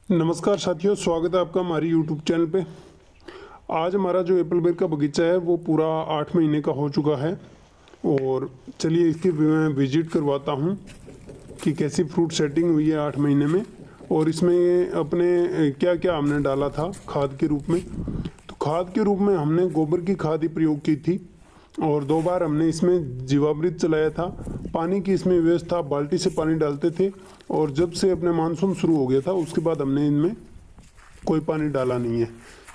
नमस्कार साथियों, स्वागत है आपका हमारी यूट्यूब चैनल पे। आज हमारा जो एप्पल बेर का बगीचा है वो पूरा 8 महीने का हो चुका है और चलिए इसकी मैं विजिट करवाता हूँ कि कैसी फ्रूट सेटिंग हुई है 8 महीने में और इसमें अपने क्या क्या हमने डाला था खाद के रूप में। तो खाद के रूप में हमने गोबर की खाद ही प्रयोग की थी और 2 बार हमने इसमें जीवामृत चलाया था। पानी की इसमें व्यवस्था, बाल्टी से पानी डालते थे और जब से अपने मानसून शुरू हो गया था उसके बाद हमने इनमें कोई पानी डाला नहीं है।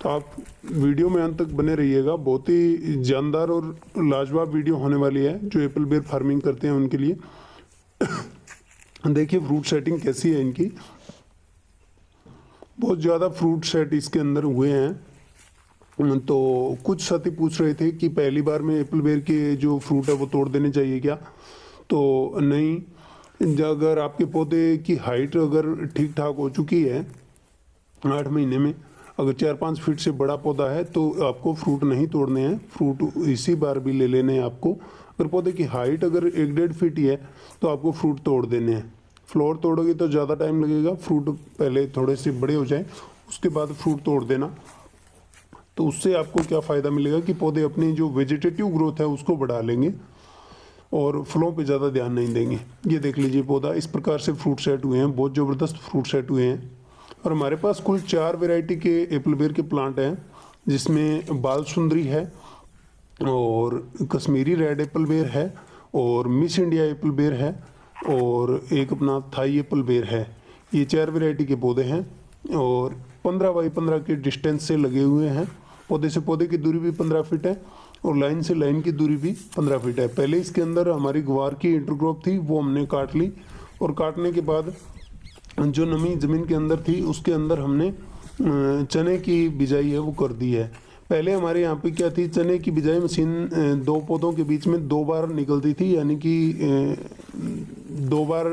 तो आप वीडियो में अंत तक बने रहिएगा, बहुत ही जानदार और लाजवाब वीडियो होने वाली है जो एप्पल बेर फार्मिंग करते हैं उनके लिए। देखिए फ्रूट सेटिंग कैसी है इनकी। बहुत ज़्यादा फ्रूट सेट इसके अंदर हुए हैं। तो कुछ साथी पूछ रहे थे कि पहली बार में एप्पल बेर के जो फ्रूट है वो तोड़ देने चाहिए क्या। तो नहीं, अगर आपके पौधे की हाइट अगर ठीक ठाक हो चुकी है 8 महीने में, अगर 4-5 फीट से बड़ा पौधा है तो आपको फ्रूट नहीं तोड़ने हैं, फ्रूट इसी बार भी ले लेने हैं आपको। अगर पौधे की हाइट अगर 1-1.5 फीट ही है तो आपको फ्रूट तोड़ देने हैं। फ्लोर तोड़ोगे तो ज़्यादा टाइम लगेगा, फ्रूट पहले थोड़े से बड़े हो जाए उसके बाद फ्रूट तोड़ देना। तो उससे आपको क्या फ़ायदा मिलेगा कि पौधे अपनी जो वेजिटेटिव ग्रोथ है उसको बढ़ा लेंगे और फलों पे ज़्यादा ध्यान नहीं देंगे। ये देख लीजिए पौधा इस प्रकार से फ्रूट सेट हुए हैं, बहुत ज़बरदस्त फ्रूट सेट हुए हैं। और हमारे पास कुल 4 वैरायटी के एप्पल बेर के प्लांट हैं, जिसमें बाल सुंदरी है और कश्मीरी रेड एप्पल बेर है और मिस इंडिया एप्पल बेर है और एक अपना थाई एप्पल बेर है। ये 4 वैरायटी के पौधे हैं और 15 बाई 15 के डिस्टेंस से लगे हुए हैं। पौधे से पौधे की दूरी भी 15 फीट है और लाइन से लाइन की दूरी भी 15 फीट है। पहले इसके अंदर हमारी ग्वार की इंटरक्रॉप थी, वो हमने काट ली और काटने के बाद जो नमी ज़मीन के अंदर थी उसके अंदर हमने चने की बिजाई है वो कर दी है। पहले हमारे यहाँ पे क्या थी, चने की बिजाई मशीन 2 पौधों के बीच में 2 बार निकलती थी, यानी कि 2 बार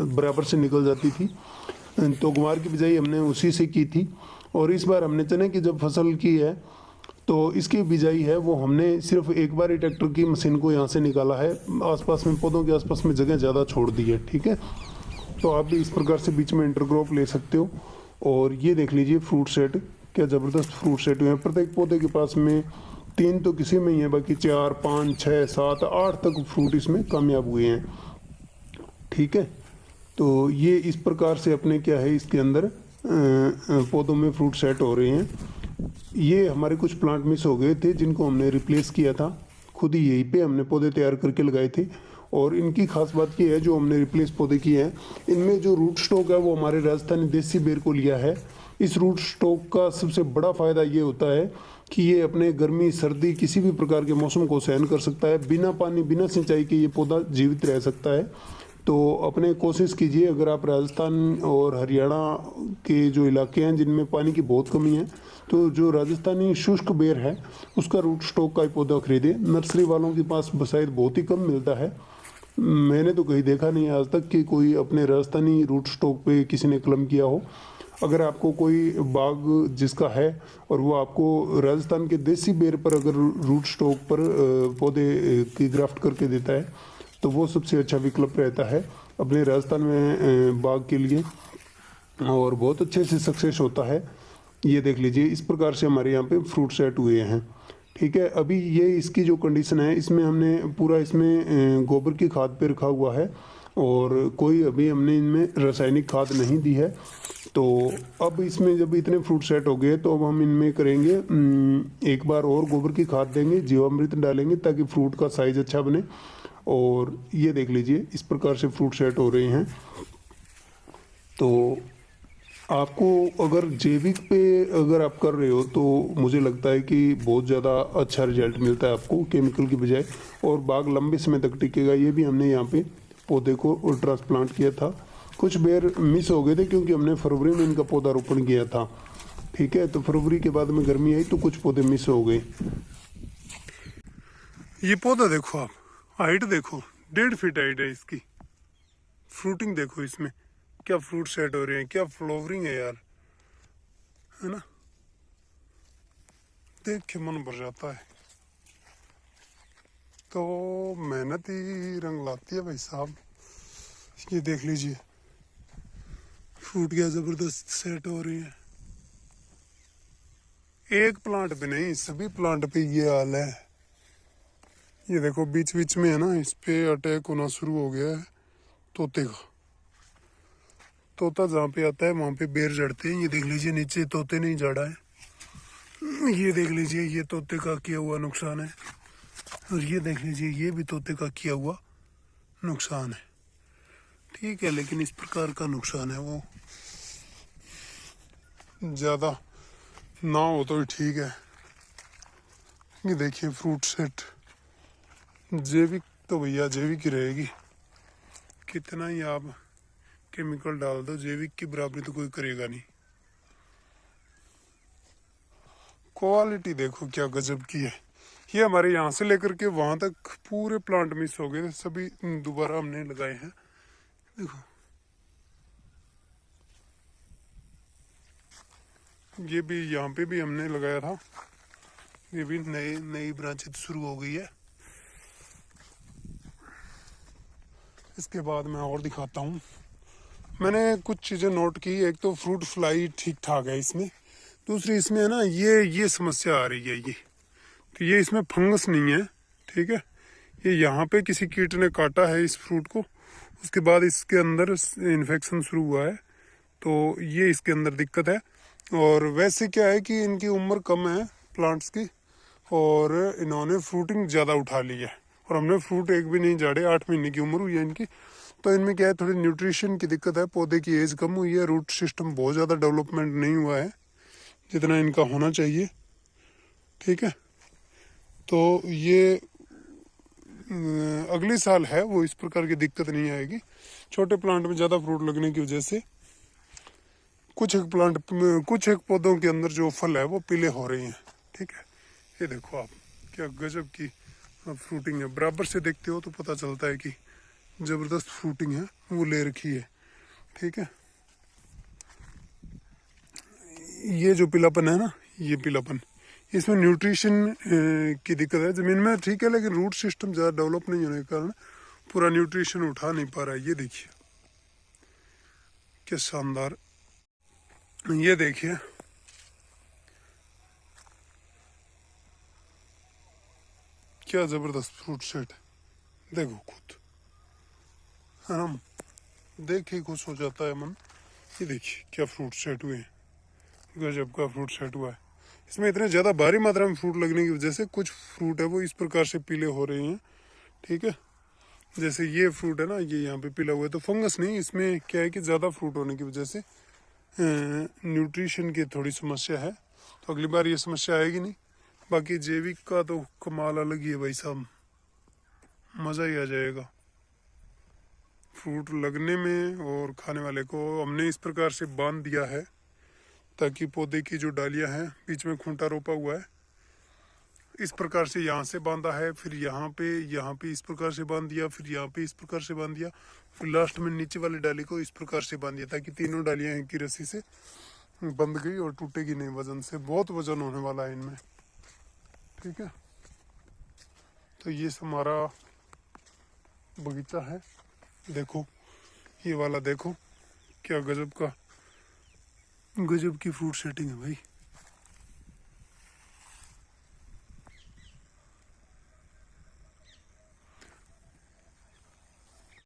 बराबर से निकल जाती थी। तो ग्वार की बिजाई हमने उसी से की थी और इस बार हमने चने की जब फसल की है तो इसकी बिजाई है वो हमने सिर्फ एक बार ही ट्रैक्टर की मशीन को यहाँ से निकाला है। आसपास में पौधों के आसपास में जगह ज़्यादा छोड़ दी है, ठीक है। तो आप भी इस प्रकार से बीच में इंटरक्रॉप ले सकते हो। और ये देख लीजिए फ्रूट सेट, क्या ज़बरदस्त फ्रूट सेट हुए हैं। प्रत्येक पौधे के पास में 3 तो किसी में ही है, बाकी 4, 5, 6, 7, 8 तक फ्रूट इसमें कामयाब हुए हैं, ठीक है। तो ये इस प्रकार से अपने क्या है इसके अंदर पौधों में फ्रूट सेट हो रहे हैं। ये हमारे कुछ प्लांट मिस हो गए थे जिनको हमने रिप्लेस किया था, खुद ही यहीं पे हमने पौधे तैयार करके लगाए थे। और इनकी खास बात ये है जो हमने रिप्लेस पौधे किए हैं, इनमें जो रूट स्टॉक है वो हमारे राजस्थानी देसी बेर को लिया है। इस रूट स्टॉक का सबसे बड़ा फ़ायदा ये होता है कि ये अपने गर्मी सर्दी किसी भी प्रकार के मौसम को सहन कर सकता है। बिना पानी बिना सिंचाई के ये पौधा जीवित रह सकता है। तो अपने कोशिश कीजिए, अगर आप राजस्थान और हरियाणा के जो इलाके हैं जिनमें पानी की बहुत कमी है, तो जो राजस्थानी शुष्क बेर है उसका रूट स्टॉक का ही पौधा खरीदे। नर्सरी वालों के पास शायद बहुत ही कम मिलता है, मैंने तो कहीं देखा नहीं आज तक कि कोई अपने राजस्थानी रूट स्टॉक पे किसी ने कलम किया हो। अगर आपको कोई बाग जिसका है और वो आपको राजस्थान के देसी बेर पर अगर रूट स्टॉक पर पौधे की ग्राफ्ट करके देता है तो वो सबसे अच्छा विकल्प रहता है अपने राजस्थान में बाग के लिए और बहुत अच्छे से सक्सेस होता है। ये देख लीजिए इस प्रकार से हमारे यहाँ पे फ्रूट सेट हुए हैं, ठीक है। अभी ये इसकी जो कंडीशन है इसमें हमने पूरा इसमें गोबर की खाद पे रखा हुआ है और कोई अभी हमने इनमें रासायनिक खाद नहीं दी है। तो अब इसमें जब इतने फ्रूट सेट हो गए तो अब हम इनमें करेंगे एक बार और गोबर की खाद देंगे, जीवामृत डालेंगे ताकि फ्रूट का साइज़ अच्छा बने। और ये देख लीजिए इस प्रकार से फ्रूट सेट हो रहे हैं। तो आपको अगर जैविक पे अगर आप कर रहे हो तो मुझे लगता है कि बहुत ज़्यादा अच्छा रिजल्ट मिलता है आपको केमिकल की बजाय, और बाग लंबे समय तक टिकेगा। ये भी हमने यहाँ पे पौधे को ट्रांसप्लांट किया था। कुछ बेर मिस हो गए थे क्योंकि हमने फरवरी में इनका पौधा रोपण किया था, ठीक है। तो फरवरी के बाद में गर्मी आई तो कुछ पौधे मिस हो गए। ये पौधा देखो आप, हाइट देखो 1.5 फीट हाइट है इसकी। फ्रूटिंग देखो इसमें क्या फ्रूट सेट हो रहे हैं, क्या फ्लावरिंग है यार, है ना। देख के मन भर जाता है। तो मेहनत ही रंग लाती है भाई साहब। ये देख लीजिए फ्रूट क्या जबरदस्त सेट हो रही है। एक प्लांट पे नहीं, सभी प्लांट पे ये हाल है। ये देखो बीच बीच में है ना, इस पे अटैक होना शुरू हो गया है तोते का। तोता जहाँ पे आता है वहां पे बेर जड़ते हैं। ये देख लीजिए नीचे तोते नहीं जड़ा है। ये देख लीजिए ये तोते का किया हुआ नुकसान है। और ये देख लीजिए ये भी तोते का किया हुआ नुकसान है। ठीक है, लेकिन इस प्रकार का नुकसान है वो ज़्यादा ना हो तो ही ठीक है। ये देखिए फ्रूट सेट जैविक, तो भैया जैविक ही रहेगी। कितना ही आप केमिकल डाल दो, जैविक की बराबरी तो कोई करेगा नहीं। क्वालिटी देखो क्या गजब की है। ये हमारे यहाँ से लेकर के वहां तक पूरे प्लांट मिस हो गए, सभी दोबारा हमने लगाए हैं। देखो ये भी यहाँ पे भी हमने लगाया था, ये भी नई नई ब्रांचें शुरू हो गई है। इसके बाद मैं और दिखाता हूँ। मैंने कुछ चीज़ें नोट की। एक तो फ्रूट फ्लाई ठीक ठाक है इसमें। दूसरी इसमें है ना ये समस्या आ रही है। ये तो ये इसमें फंगस नहीं है, ठीक है। ये यहाँ पे किसी कीट ने काटा है इस फ्रूट को, उसके बाद इसके अंदर इन्फेक्शन शुरू हुआ है, तो ये इसके अंदर दिक्कत है। और वैसे क्या है कि इनकी उम्र कम है प्लांट्स की, और इन्होंने फ्रूटिंग ज़्यादा उठा ली है, और हमने फ्रूट एक भी नहीं झाड़े। 8 महीने की उम्र हुई है इनकी। तो इनमें क्या है, थोड़ी न्यूट्रिशन की दिक्कत है, पौधे की एज कम हुई है, रूट सिस्टम बहुत ज़्यादा डेवलपमेंट नहीं हुआ है जितना इनका होना चाहिए, ठीक है। तो ये अगले साल है वो इस प्रकार की दिक्कत नहीं आएगी। छोटे प्लांट में ज़्यादा फ्रूट लगने की वजह से कुछ एक पौधों के अंदर जो फल है वो पीले हो रहे हैं, ठीक है। ये देखो आप क्या गजब की फ्रूटिंग है। बराबर से देखते हो तो पता चलता है कि जबरदस्त फ्रूटिंग है वो ले रखी है, ठीक है। ये जो पीलापन है ना, ये पीलापन, इसमें न्यूट्रिशन की दिक्कत है। ज़मीन में ठीक है, लेकिन रूट सिस्टम ज़्यादा डेवलप नहीं होने के कारण पूरा न्यूट्रिशन उठा नहीं पा रहा है। ये देखिए क्या शानदार, ये देखिए क्या ज़बरदस्त फ्रूट सेट है। देखो खुद, है ना, देख के खुश हो जाता है मन। ये देखिए क्या फ्रूट सेट हुए हैं, गजब का फ्रूट सेट हुआ है। इसमें इतने ज़्यादा भारी मात्रा में फ्रूट लगने की वजह से कुछ फ्रूट है वो इस प्रकार से पीले हो रहे हैं, ठीक है। जैसे ये फ्रूट है ना, ये यहाँ पे पीला हुआ है, तो फंगस नहीं, इसमें क्या है कि ज़्यादा फ्रूट होने की वजह से न्यूट्रिशन की थोड़ी समस्या है। तो अगली बार ये समस्या आएगी नहीं। बाकी जैविक का तो कमाल अलग ही है भाई साहब, मज़ा ही आ जाएगा फ्रूट लगने में। और खाने वाले को हमने इस प्रकार से बांध दिया है ताकि पौधे की जो डालियां हैं, बीच में खूंटा रोपा हुआ है, इस प्रकार से यहाँ से बांधा है, फिर यहाँ पे इस प्रकार से बांध दिया, फिर यहाँ पे इस प्रकार से बांध दिया, फिर लास्ट में नीचे वाली डाली को इस प्रकार से बांध दिया, ताकि तीनों डालियां एक की रस्सी से बंध गई और टूटेगी नहीं वजन से। बहुत वजन होने वाला है इनमें, ठीक है। तो ये हमारा बगीचा है। देखो ये वाला, देखो क्या गजब की फ्रूट सेटिंग है भाई।